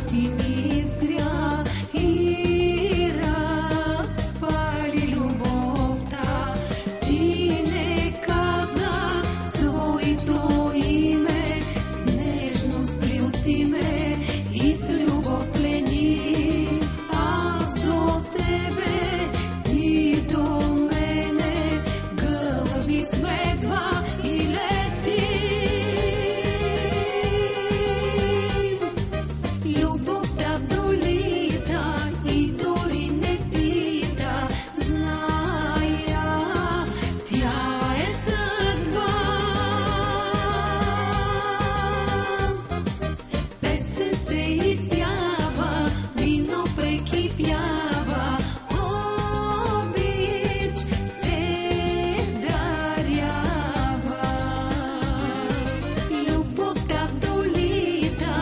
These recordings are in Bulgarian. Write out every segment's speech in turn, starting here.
ти ми изгря и разпали любовта. Ти не каза своето име, с нежност приюти ме и с любов плени. Аз до тебе, ти до мене, гълъби сме два и летим. Любовта долита и дори не пита, зная, тя е съдба. Песен се изпява, вино прекипява, обич се дарява. Любовта долита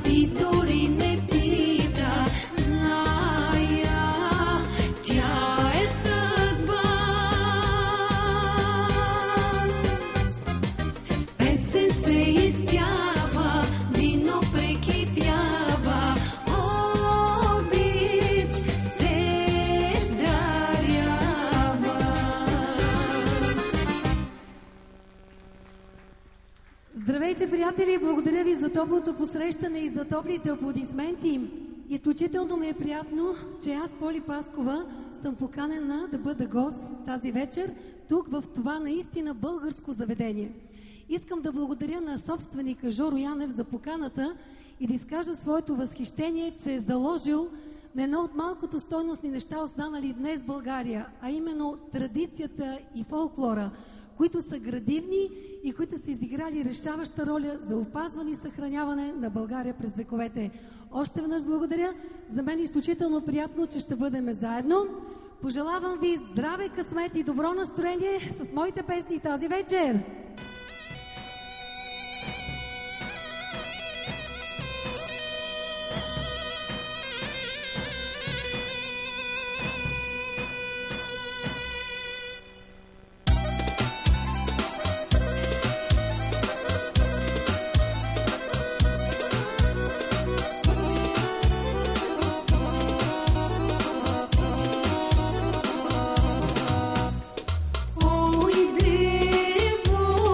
и дори не пита, зная, тя е съдба. Песен се изпява, вино прекипява, обич се дарява. Здравейте, приятели! Благодаря ви за топлото посрещане и за топлите аплодисменти. Изключително ми е приятно, че аз, Поли Паскова, съм поканена да бъда гост тази вечер тук в това наистина българско заведение. Искам да благодаря на собственика Жоро Янев за поканата и да изкажа своето възхищение, че е заложил на едно от малкото стойностни неща, останали днес в България, а именно традицията и фолклора, които са градивни и които са изиграли решаваща роля за опазване и съхраняване на България през вековете. Още веднъж благодаря. За мен е изключително приятно, че ще бъдем заедно. Пожелавам ви здраве, късмет и добро настроение с моите песни тази вечер. Ой, дево,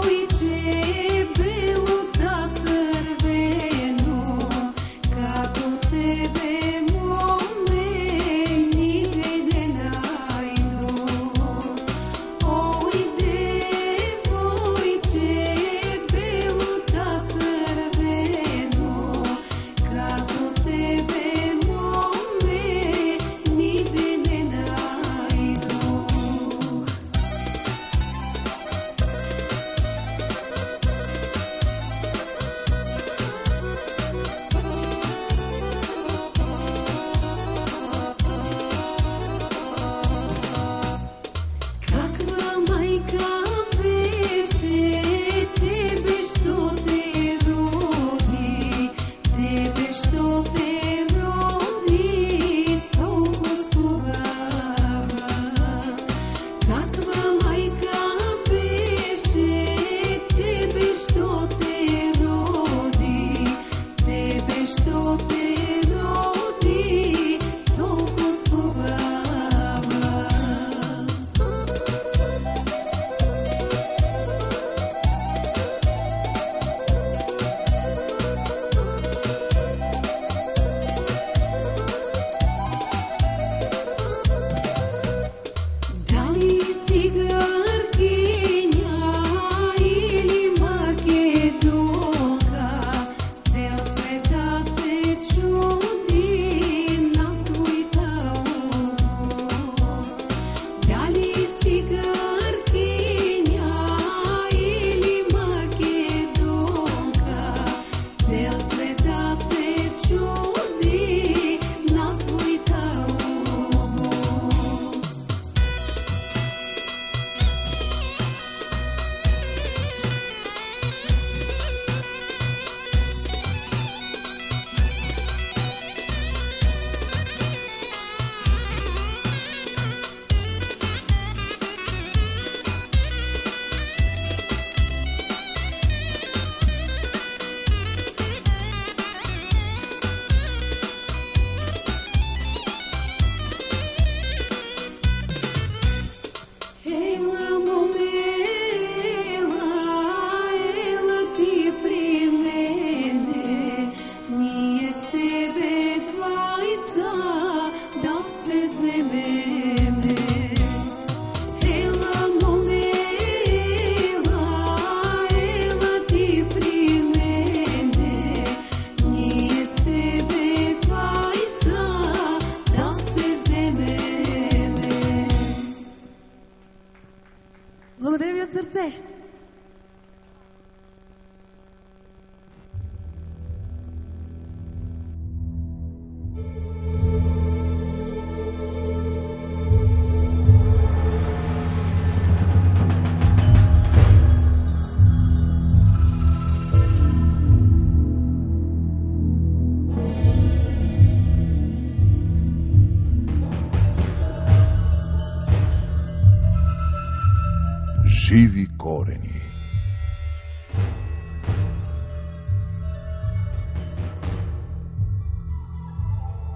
Живи корени.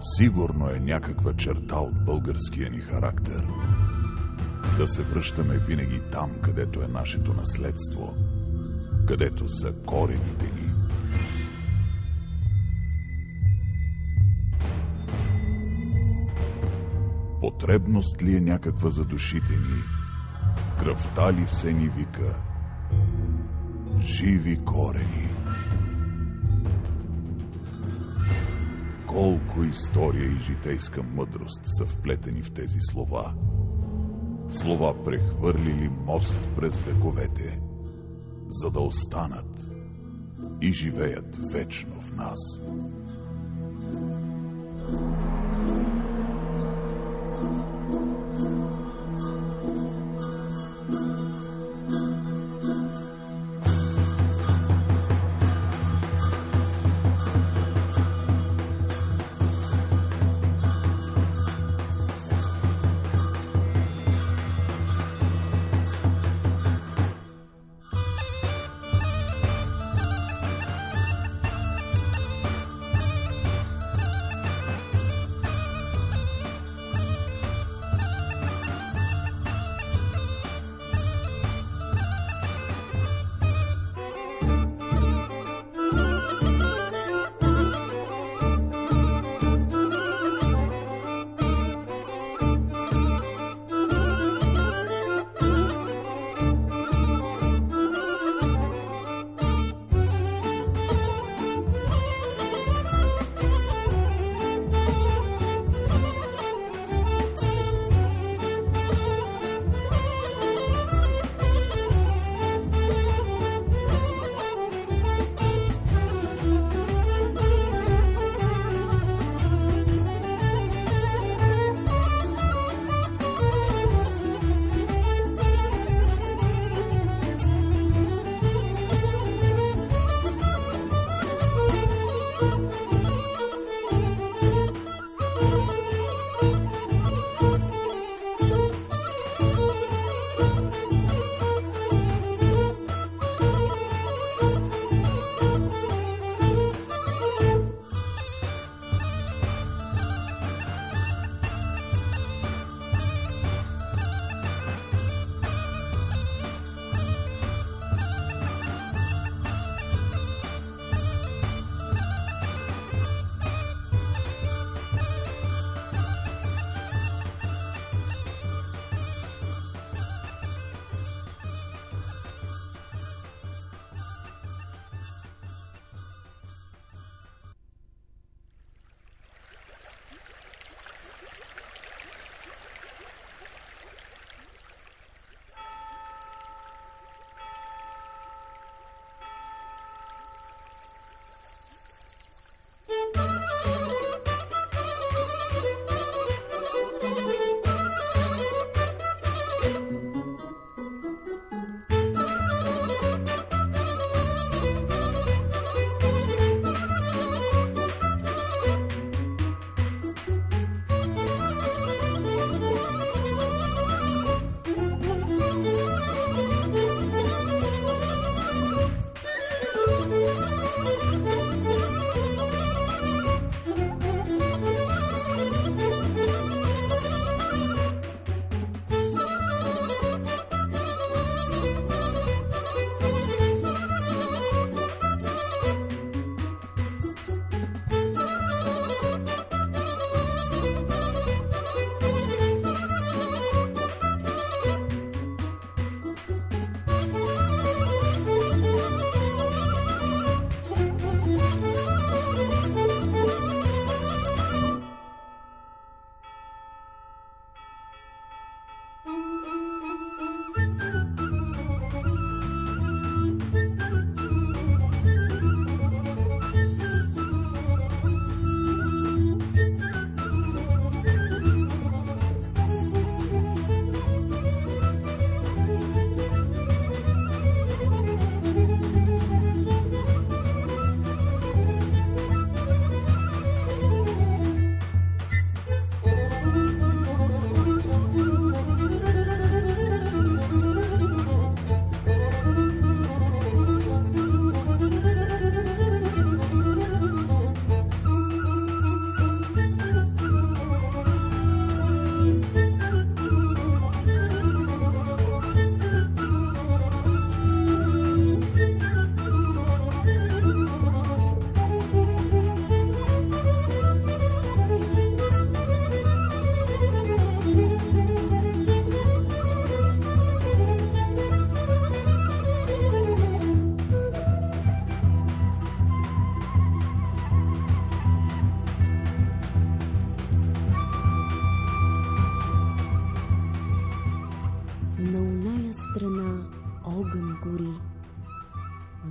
Сигурно е някаква черта от българския ни характер. Да се връщаме винаги там, където е нашето наследство, където са корените ни. Потребност ли е някаква за душите ни? Кръвта ли все ни вика? Живи корени. Колко история и житейска мъдрост са вплетени в тези слова. Слова прехвърлили мост през вековете, за да останат и живеят вечно в нас.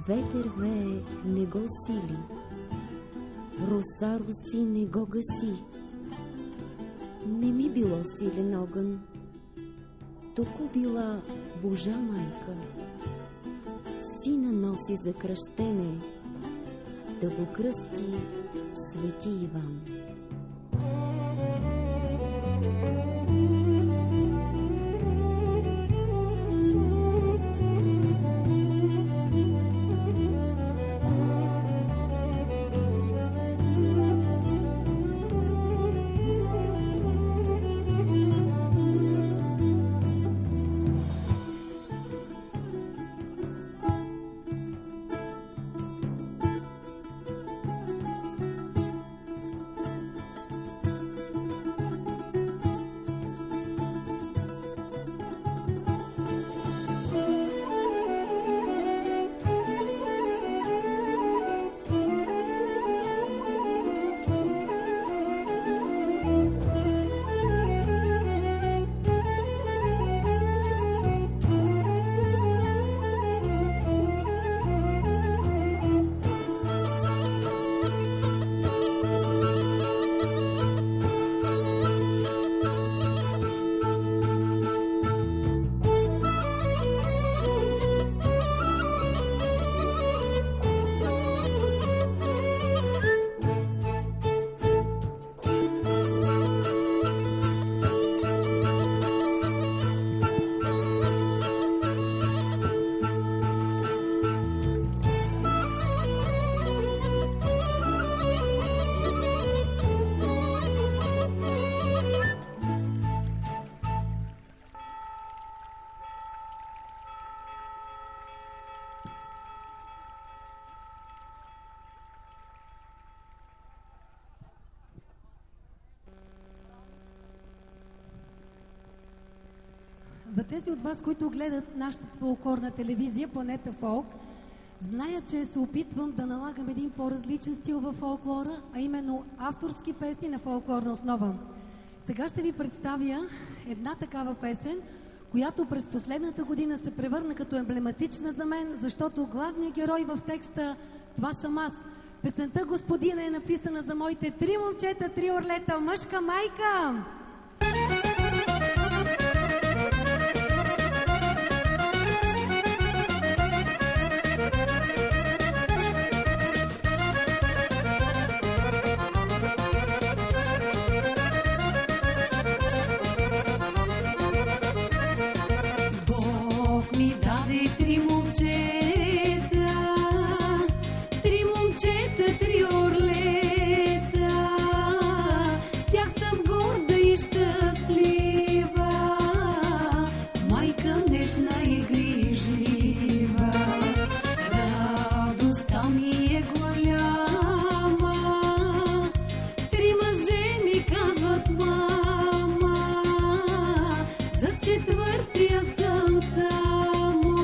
Ветер вее, не го сили, роса роси, не го гаси. Не ми било силен огън, току била Божа майка. Сина носи за кръщене, да го кръсти свети Иван. За тези от вас, които гледат нашата фолклорна телевизия, Планета Фолк, знаят, че се опитвам да налагам един по-различен стил във фолклора, а именно авторски песни на фолклорна основа. Сега ще ви представя една такава песен, която през последната година се превърна като емблематична за мен, защото главният герой в текста това съм аз. Песента "Господина" е написана за моите 3 момчета, 3 орлета, мъжка майка. Бог ми даде 3 момчета, 3 момчета, 3 орлета. С тях съм горда и щастлива, майка нежна и грижлива. Радостта ми е голяма, 3 мъже ми казват мама, за четвъртия съм само,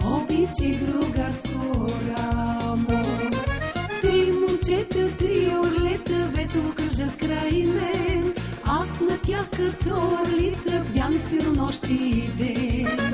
обичи другарско рамо. 3 момчета, 3 орлета, весело кръжат край мен, аз на тях като орлица, бдян в пиронощи и ден.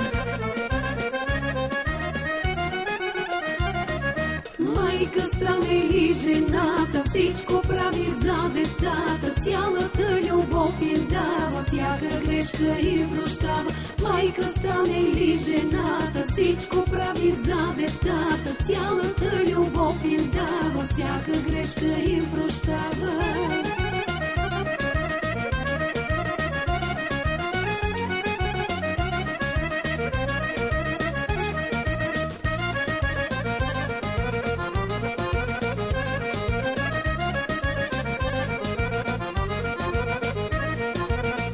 Майка стане ли жената, всичко прави за децата, цялата любов им дава, всяка грешка им прощава. Майка стане ли жената, всичко прави за децата, цялата любов им дава, всяка грешка им прощава.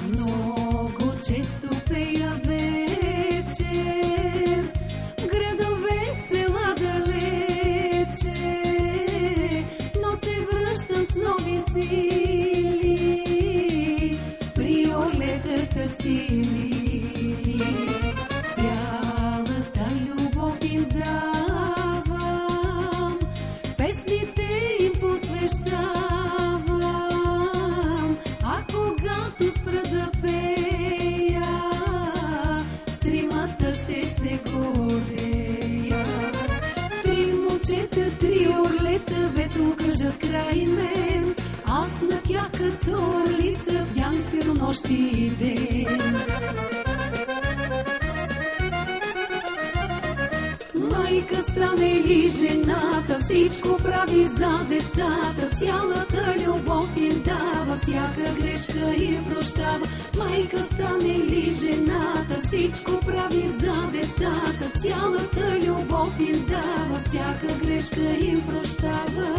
Много често пея вечер, градове, села далече, но се връщам с нови сили при орлетата си мили. Цялата любов им давам, песните им посвещавам, а когато спра да пея, с 3 ще се гордея. орлица бяли спиро нощ и ден. Майка стане ли жената, всичко прави за децата, цялата любов им дава, всяка грешка им прощава. Майка стане ли жената, всичко прави за децата, цялата любов им дава, всяка грешка им прощава.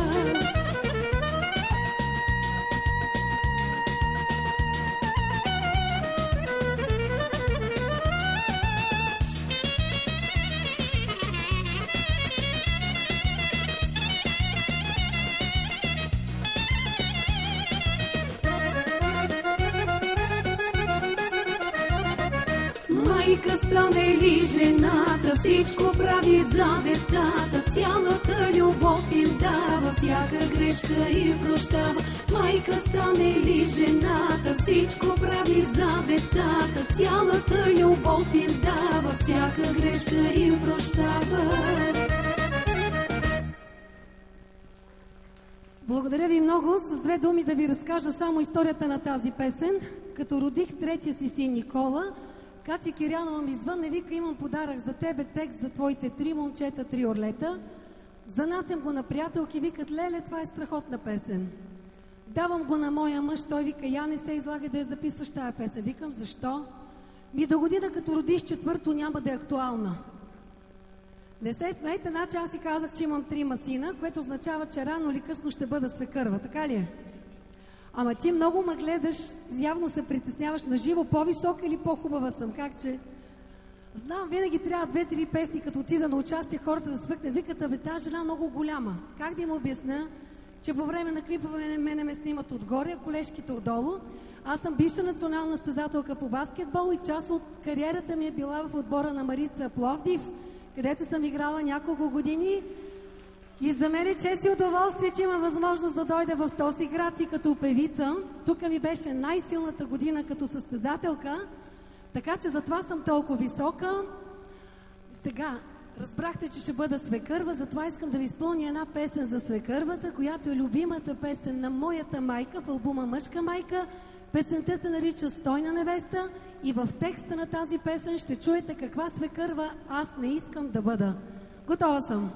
Майка стане ли жената, всичко прави за децата, цялата любов им дава, всяка грешка им прощава. Майка стане ли жената, всичко прави за децата, цялата любов им дава, всяка грешка им прощава. Благодаря ви много. С две думи да ви разкажа само историята на тази песен. Като родих третия си син Никола, Катя Кирянова ми звънне, вика: имам подарък за тебе, текст за твоите 3 момчета, 3 орлета. Занасям го на приятелки, викат: леле, това е страхотна песен. Давам го на моя мъж, той вика: я не се излага да я записваш тая песен. Викам: защо? До година, като родиш четвърто, няма да е актуална. Не се смейте, значи аз си казах, че имам 3 сина, което означава, че рано или късно ще бъда свекърва, така ли е? Ама ти много ме гледаш, явно се притесняваш на живо, по-висока или по-хубава съм, как че? Знам, винаги трябва 2-3 песни, като отида на участие, хората да свъкнат, викат: абе, тази жена много голяма. Как да им обясня, че по време на клипове мене ме снимат отгоре, а колежките отдолу? Аз съм бивша национална състезателка по баскетбол и част от кариерата ми е била в отбора на Марица Пловдив, където съм играла няколко години. И за мен е чест и удоволствие, че има възможност да дойда в този град и като певица. Тук ми беше най-силната година като състезателка, така че затова съм толкова висока. Сега разбрахте, че ще бъда свекърва, затова искам да ви изпълня една песен за свекървата, която е любимата песен на моята майка в албума "Мъжка майка". Песента се нарича "Стойна невеста" и в текста на тази песен ще чуете каква свекърва аз не искам да бъда. Готова съм!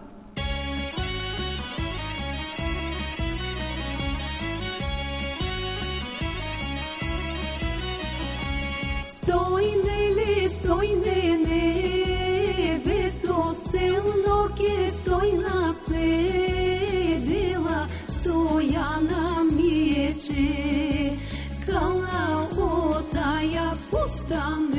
Стойне невесто, целно ке стойна седела, Стояна ми е чекала от тая пустана,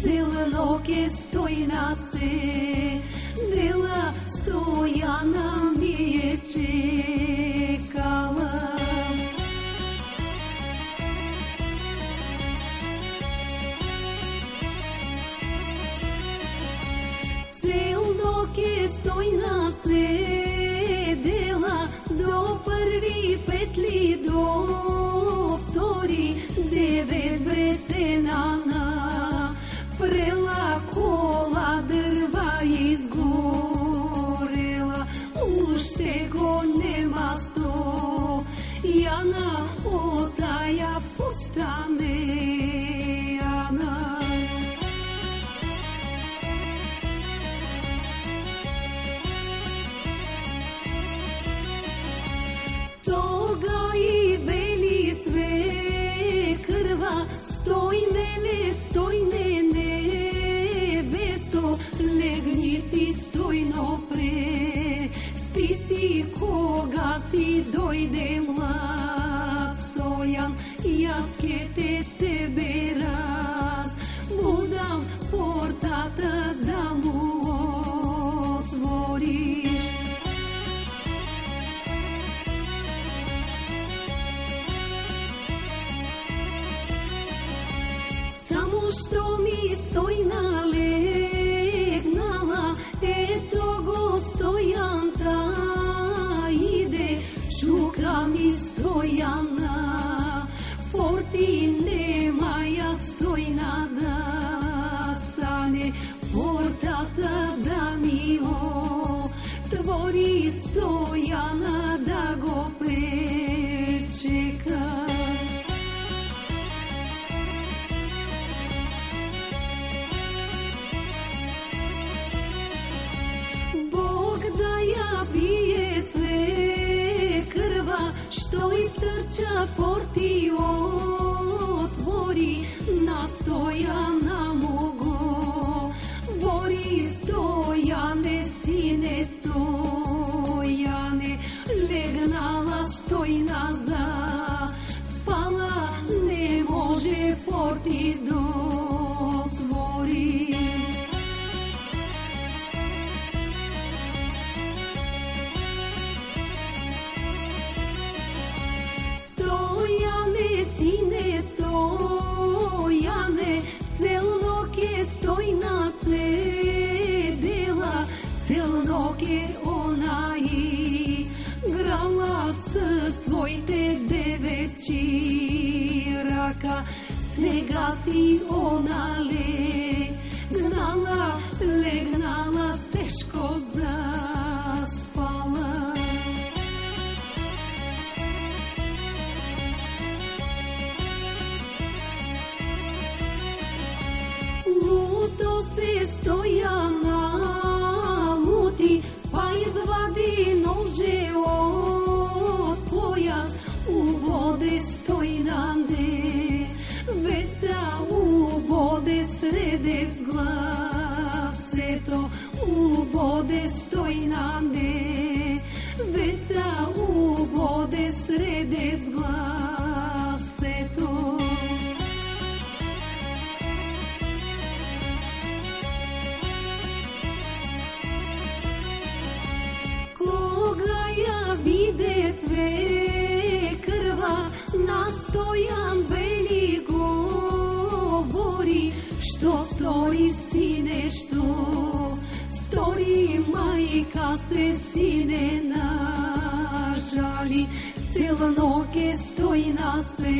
целно ке стойна седела, Стояна ми е чекала. Ке стойна седела, до първи петли, до втори 9 вретена на прела, кола дърва изгорела, още го нема Стояна от тая пустана. Тога и вели свекърва, стойне невесто, легни си стойно, преспи си, кога си дойде млад Стоян, и аз ке тебе разбудам, портата да му отвориш. Що ми Стойна легнала, ето го Стоянта иде, шука ми Стояна, порти немая Стойна да стане, портата да ми отвори, Стояна да го пречупи. легнала Стойна за спала, не може порти да отвори. Стояне, сине, Стояне, цел ноке Стойна седела, цел ноке она и грала с твоите девечи рака. Сега си она легнала, тежко заспала. Луто се Стояна лути, па извади ноже от пояс, убоде Стойнанде, веста убоде среде с главцето, убоде Стойнанде, веста убоде среде с главцето. Кога я виде свекрва, на Стоян вели говори, що стори сине, що стори майка се сине нажали. Цела ноке Стойна се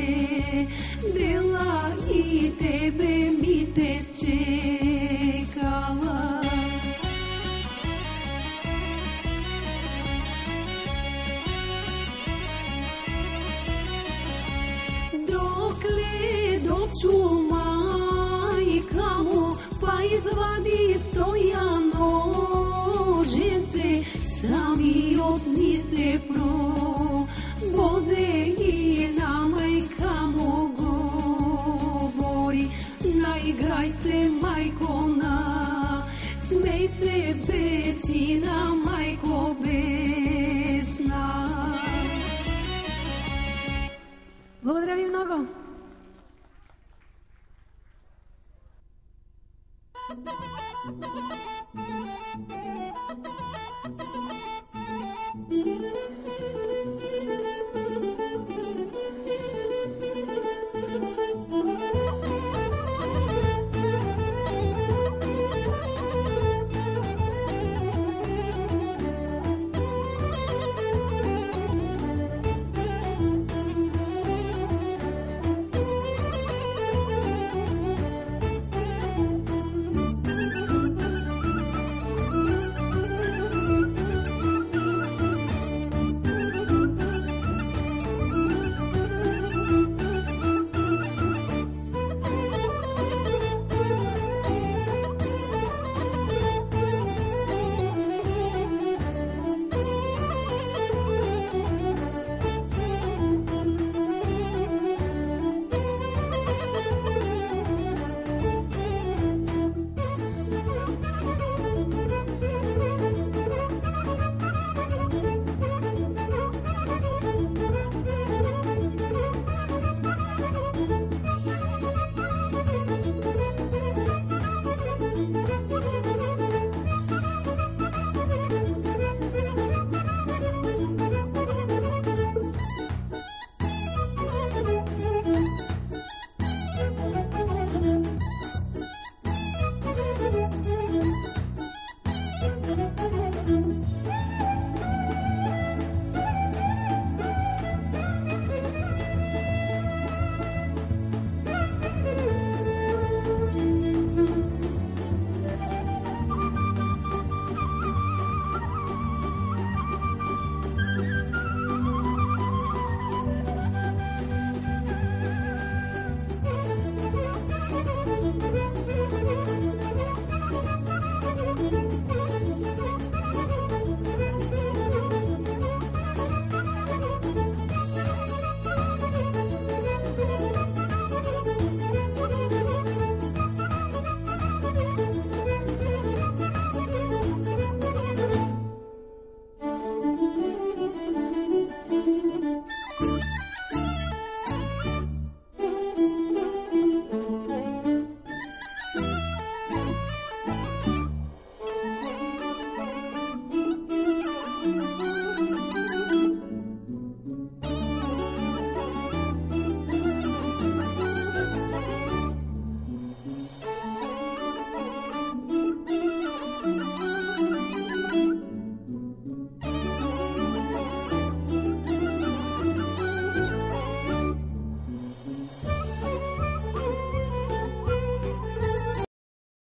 дела и тебе ми те чекала. Докле дочу майка му, па извади Стояно женце, самиот ни се